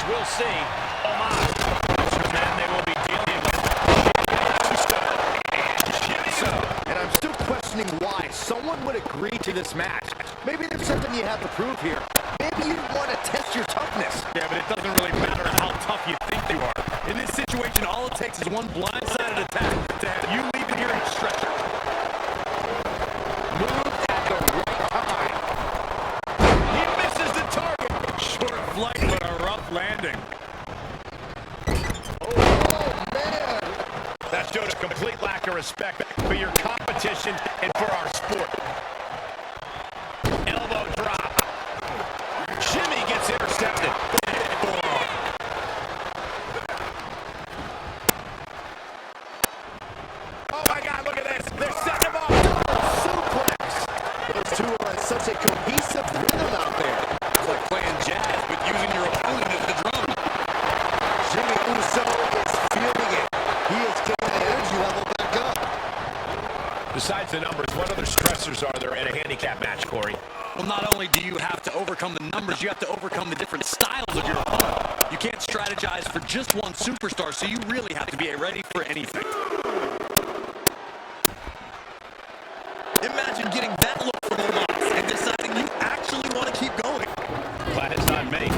we'll see. Omos. Then they will be dealing with and I'm still questioning why someone would agree to this match. Maybe there's something you have to prove here. Maybe you want to test your toughness. Yeah, but it doesn't really matter how tough you think you are. In this situation, all it takes is one blindsided attack to have you leaving here in a stretcher. Moved at the right time. He misses the target. Short flight, but a rough landing. Oh, man. That showed a complete lack of respect for your competition and for our sport. Elbow drop. Jimmy gets intercepted. Oh my God, look at this. They're setting him up. Suplex. Those two are in such a cohesive rhythm out there. It's like playing jazz, but using your opponent as the drum. Jimmy Uso is feeling it. He is getting the energy level back up. Besides the numbers, what other stressors are there in a handicap match, Corey? Well, not only do you have to overcome the numbers, you have to overcome the different styles of your opponent. You can't strategize for just one superstar, so you really have to be ready for anything. Imagine getting that look from Omos and deciding you actually want to keep going. Glad it's not me.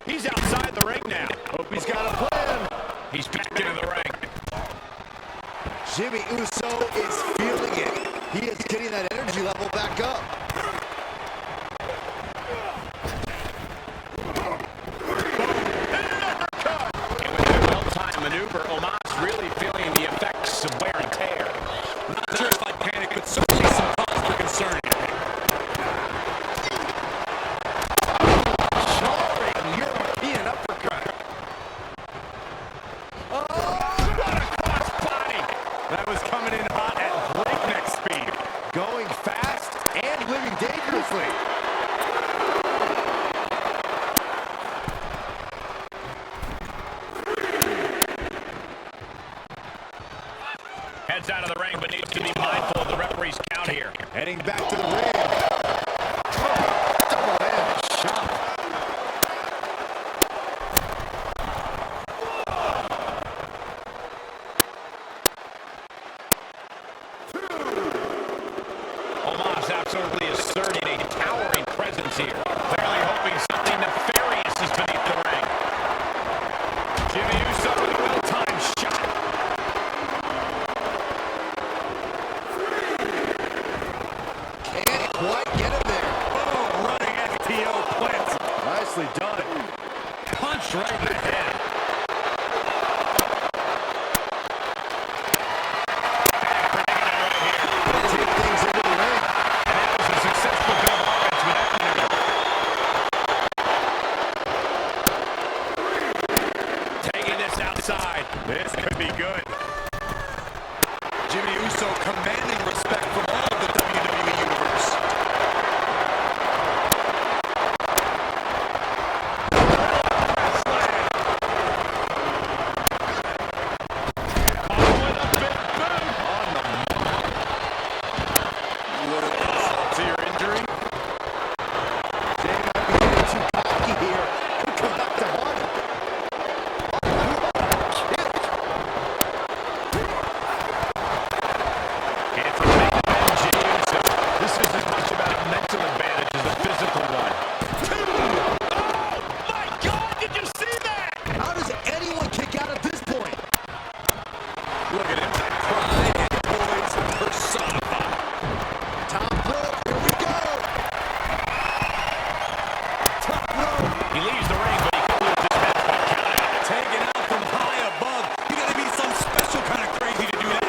He's outside the ring now. Hope he's got a plan. He's back into the ring. Jimmy Uso is feeling it. He is getting that energy level back up. And with a well-timed maneuver, Omos really feeling the effects of wear and tear. Not sure if I'd panic, but certainly some cause for concern. Jarring European uppercut. What a crossbody! That was coming in hot at breakneck speed. Going fast and living dangerously. Heads out of the ring, but needs to be mindful of the referee's count here. Heading back to the ring. Double hand shot. Omos absolutely asserting a towering presence here. Clearly hoping something nefarious is beneath the ring. Jimmy Uso with a well-timed shot. Can't quite get him there. Oh, running FTO plants. Nicely done. Punch right in the head. Take things into the ring. And that was a successful bit of offense with that maneuver. Taking this outside. This could be good. Jimmy Uso commanding respect from all of the WWE Universe. To your injury. Jay might be getting too cocky here. Could come back to haunt him. Kick. And for main event, Jey Uso, this is as much about a mental advantage as a physical one. Oh, my God, did you see that? How does anyone kick out at this point? Look at him. Pride and poise personified. Top rope, here we go. Top rope. He leaves the ring, but he could lose this match by count out. Taken out from high above. You gotta be some special kind of crazy to do that.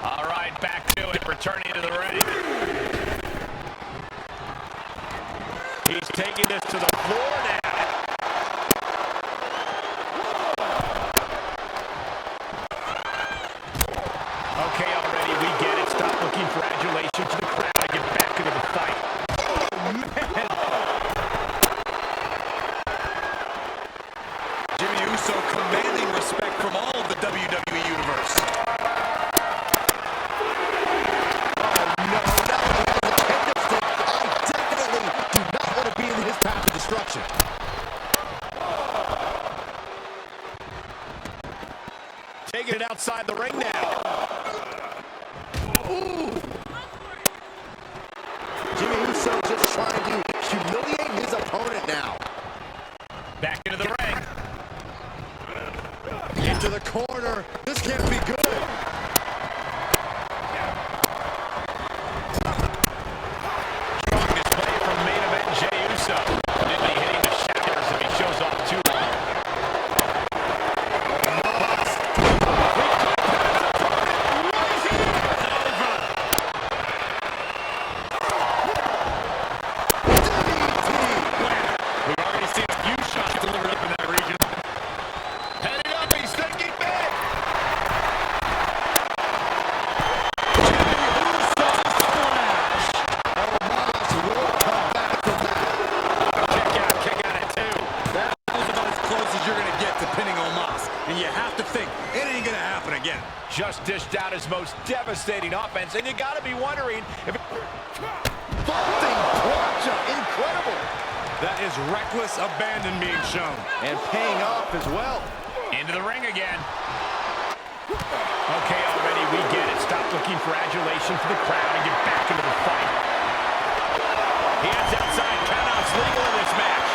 All right, back to it, returning to the ring. He's taking this to the floor now. Okay, already, we get it. Stop looking for adulation to the crowd and get back into the fight. Oh, man. Jimmy Uso commanding respect from all of the WWE Universe. No, not only has a kendo stick, I definitely do not want to be his most devastating offense, and you got to be wondering if... Vaulting plancha, incredible. That is reckless abandon being shown. And paying off as well. Into the ring again. Okay, already, we get it. Stop looking for adulation for the crowd and get back into the fight. He heads outside. Countouts legal in this match.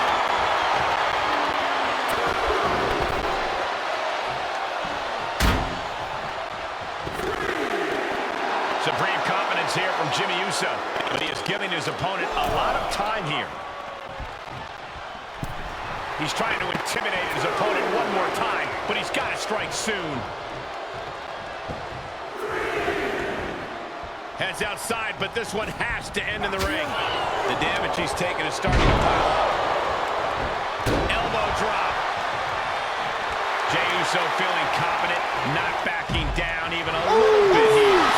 Supreme confidence here from Jimmy Uso, but he is giving his opponent a lot of time here. He's trying to intimidate his opponent one more time, but he's got to strike soon. Heads outside, but this one has to end in the ring. The damage he's taken is starting to pile up. Elbow drop. Jey Uso feeling confident, not backing down even a little bit here.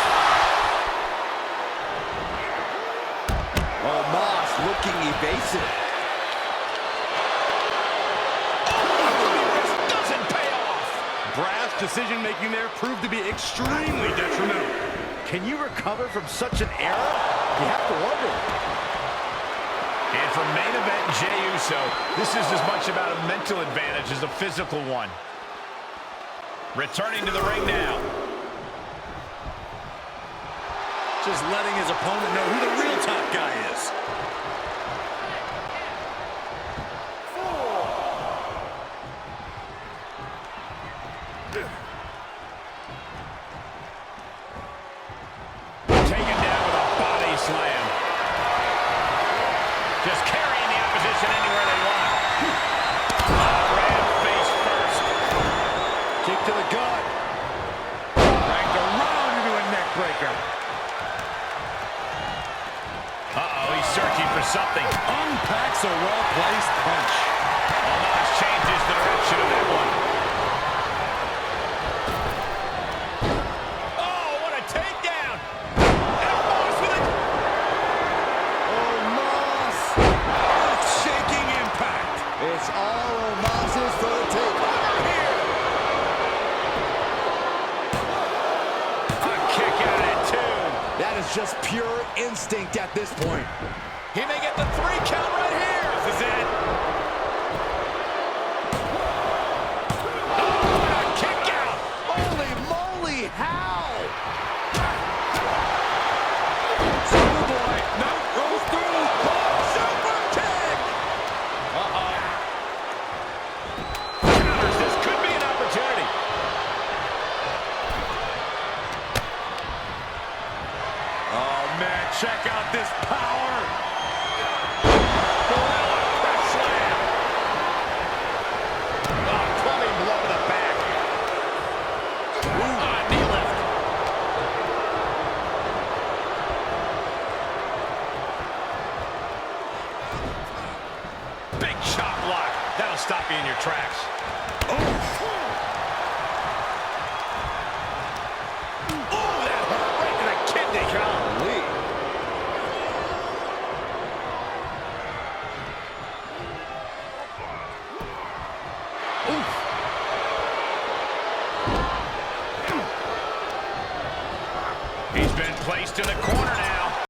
Omos looking evasive. Oh, doesn't pay off. Brass decision-making there proved to be extremely detrimental. Can you recover from such an error? You have to wonder. And for main event Jey Uso, this is as much about a mental advantage as a physical one. Returning to the ring now. Just letting his opponent know who the real top guy is. Taken down with a body slam. Just carrying the opposition anywhere they want. Ran face first. Kick to the gut. Dragged around into a neck breaker. Uh-oh, he's searching for something. Unpacks a well-placed punch. Omos changes the direction of that one. Oh, what a takedown! And Omos with it. Omos. Earth-shaking impact. It's all Omos's for the take. Here. A kick out at two. That is just pure instinct at this point. He may get the 3 count right here. This is it. Oh, a kick out. Holy moly, how? Superboy. No, rolls through. Super kick. Uh-oh. Counters. This could be an opportunity. Oh, man, check out this power. Press slam. Oh, clubbing blow to the back. Knee lift. Big chop block. That'll stop you in your tracks. Oh, that hurt right to the kidney. Golly. He's been placed in the corner now.